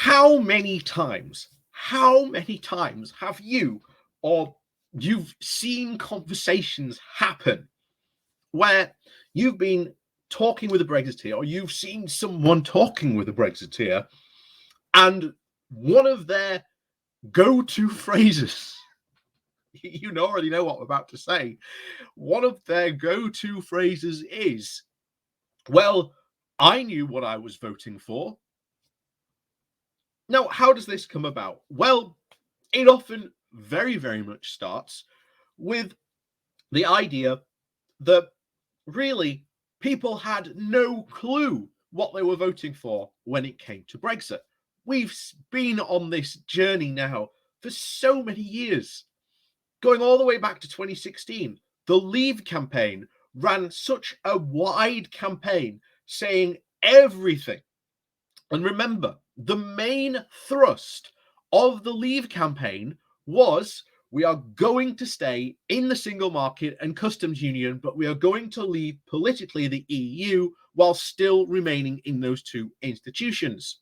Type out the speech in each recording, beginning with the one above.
How many times have you or you've seen conversations happen where you've been talking with a Brexiteer or you've seen someone talking with a Brexiteer and one of their go-to phrases, you already know what I'm about to say, one of their go-to phrases is, well, I knew what I was voting for. Now, how does this come about? Well, it often very, very much starts with the idea that really people had no clue what they were voting for when it came to Brexit. We've been on this journey now for so many years, going all the way back to 2016. The Leave campaign ran such a wide campaign saying everything. And remember, the main thrust of the Leave campaign was we are going to stay in the single market and customs union, but we are going to leave politically the EU while still remaining in those two institutions.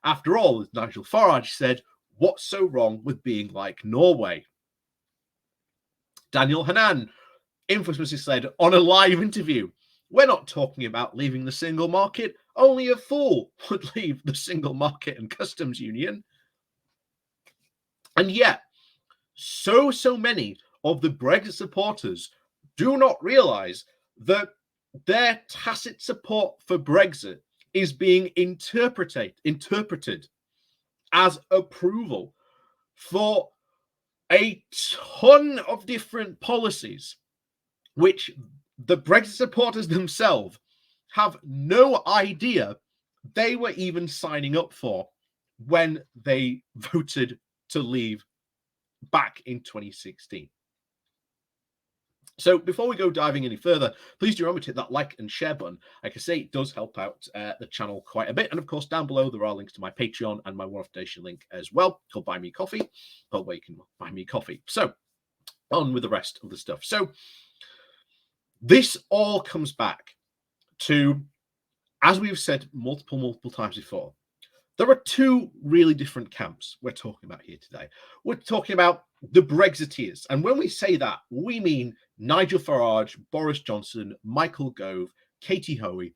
After all, as Nigel Farage said, what's so wrong with being like Norway? Daniel Hannan infamously said on a live interview, we're not talking about leaving the single market. Only a fool would leave the single market and customs union. And yet, so many of the Brexit supporters do not realize that their tacit support for Brexit is being interpreted as approval for a ton of different policies, which the Brexit supporters themselves have no idea they were even signing up for when they voted to leave back in 2016. So before we go diving any further, please do remember to hit that like and share button. Like I say, it does help out the channel quite a bit. And of course, down below, there are links to my Patreon and my one-off donation link as well, called Buy Me Coffee, where you can buy me coffee. So on with the rest of the stuff. So this all comes back to, as we've said multiple times before, there are two really different camps we're talking about here today. We're talking about the Brexiteers. And when we say that, we mean Nigel Farage, Boris Johnson, Michael Gove, Katie Hoey,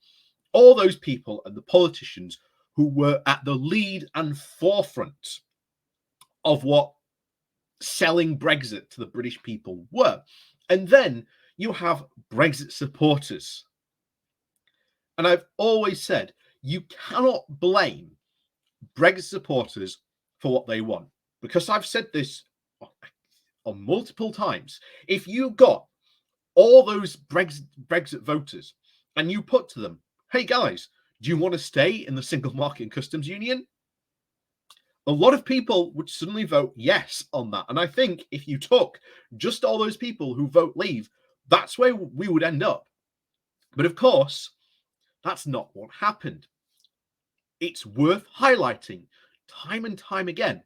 all those people and the politicians who were at the lead and forefront of what selling Brexit to the British people were. And then you have Brexit supporters. And I've always said, you cannot blame Brexit supporters for what they want, because I've said this on multiple times. If you got all those Brexit voters and you put to them, hey guys, do you want to stay in the single market and customs union? A lot of people would suddenly vote yes on that. And I think if you took just all those people who vote leave, that's where we would end up. But of course, that's not what happened. It's worth highlighting time and time again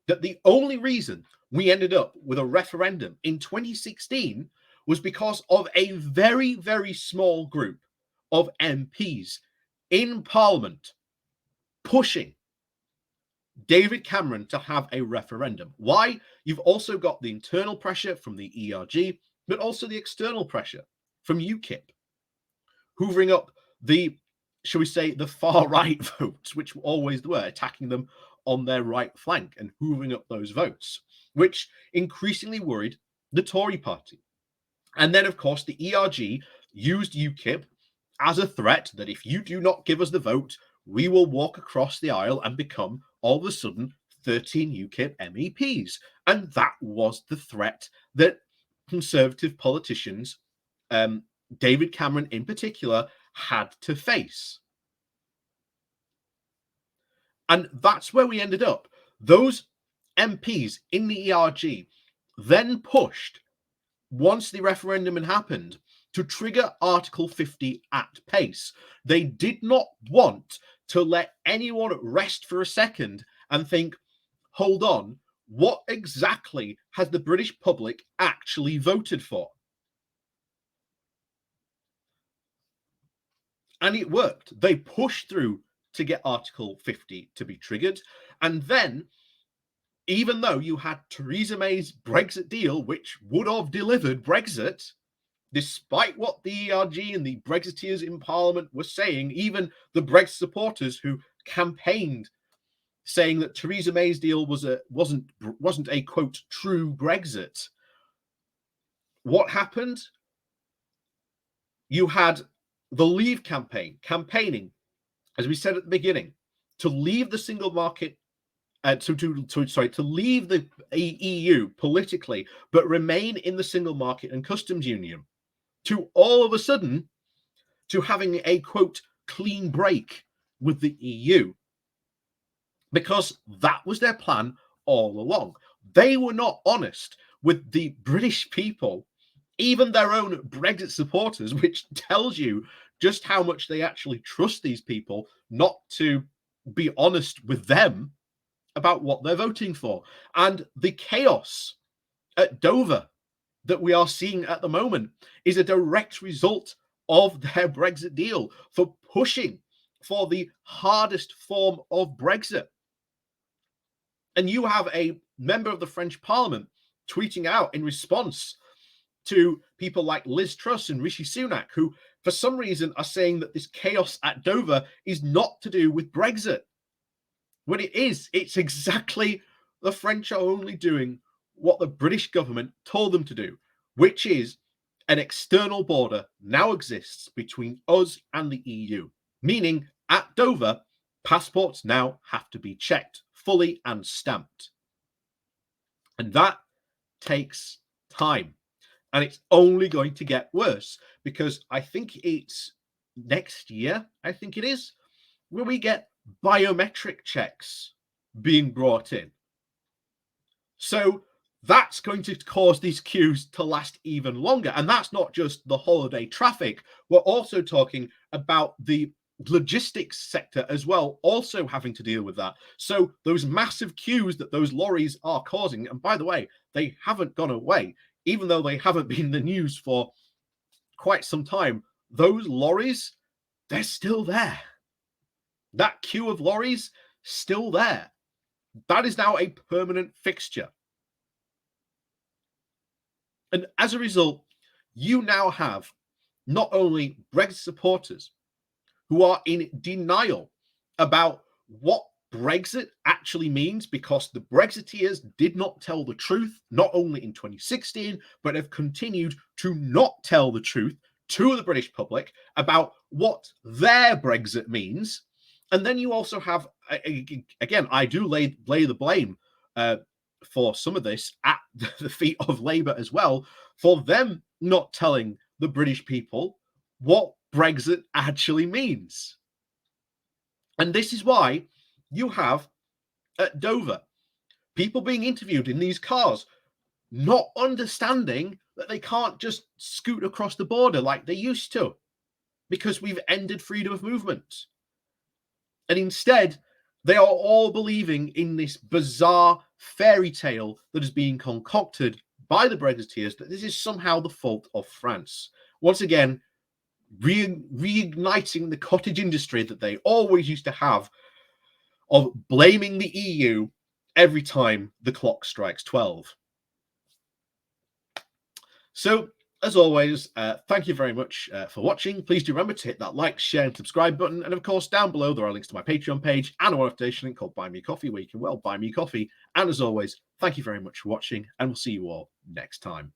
that the only reason we ended up with a referendum in 2016 was because of a very, very small group of MPs in Parliament pushing David Cameron to have a referendum. Why? You've also got the internal pressure from the ERG, but also the external pressure from UKIP, hoovering up the, shall we say, the far right votes, which always were, attacking them on their right flank and hoovering up those votes, which increasingly worried the Tory party. And then, of course, the ERG used UKIP as a threat that if you do not give us the vote, we will walk across the aisle and become, all of a sudden, 13 UKIP MEPs. And that was the threat that Conservative politicians, David Cameron in particular, had to face. And that's where we ended up. Those MPs in the ERG then pushed, once the referendum had happened, to trigger Article 50 at pace. They did not want to let anyone rest for a second and think, hold on, what exactly has the British public actually voted for? And it worked. They pushed through to get Article 50 to be triggered. And then, even though you had Theresa May's Brexit deal, which would have delivered Brexit, despite what the ERG and the Brexiteers in Parliament were saying, even the Brexit supporters who campaigned saying that Theresa May's deal wasn't a quote true Brexit. What happened? You had the Leave campaign campaigning, as we said at the beginning, to leave the single market, to leave the EU politically, but remain in the single market and customs union, to all of a sudden to having a quote clean break with the EU, because that was their plan all along. They were not honest with the British people, even their own Brexit supporters, which tells you just how much they actually trust these people not to be honest with them about what they're voting for. And the chaos at Dover that we are seeing at the moment is a direct result of their Brexit deal, for pushing for the hardest form of Brexit. And you have a member of the French Parliament tweeting out in response to people like Liz Truss and Rishi Sunak, who for some reason are saying that this chaos at Dover is not to do with Brexit. When it is, it's exactly the French are only doing what the British government told them to do, which is an external border now exists between us and the EU, meaning at Dover, passports now have to be checked fully and stamped. And that takes time. And it's only going to get worse, because I think it's next year, I think it is, where we get biometric checks being brought in. So that's going to cause these queues to last even longer. And that's not just the holiday traffic. We're also talking about the logistics sector as well, also having to deal with that. So those massive queues that those lorries are causing, and by the way, they haven't gone away, even though they haven't been in the news for quite some time. Those lorries, they're still there. That queue of lorries, still there. That is now a permanent fixture. And as a result, you now have not only Brexit supporters who are in denial about what Brexit actually means, because the Brexiteers did not tell the truth, not only in 2016, but have continued to not tell the truth to the British public about what their Brexit means. And then you also have, again, I do lay the blame for some of this at the feet of Labour as well, for them not telling the British people what Brexit actually means. And this is why you have at Dover people being interviewed in these cars, not understanding that they can't just scoot across the border like they used to, because we've ended freedom of movement. And instead, they are all believing in this bizarre fairy tale that is being concocted by the Brexiteers, that this is somehow the fault of France. Once again, reigniting the cottage industry that they always used to have of blaming the EU every time the clock strikes 12. So, as always, thank you very much for watching. Please do remember to hit that like, share, and subscribe button. And of course, down below, there are links to my Patreon page and a notification link called Buy Me Coffee, where you can, well, buy me coffee. And as always, thank you very much for watching, and we'll see you all next time.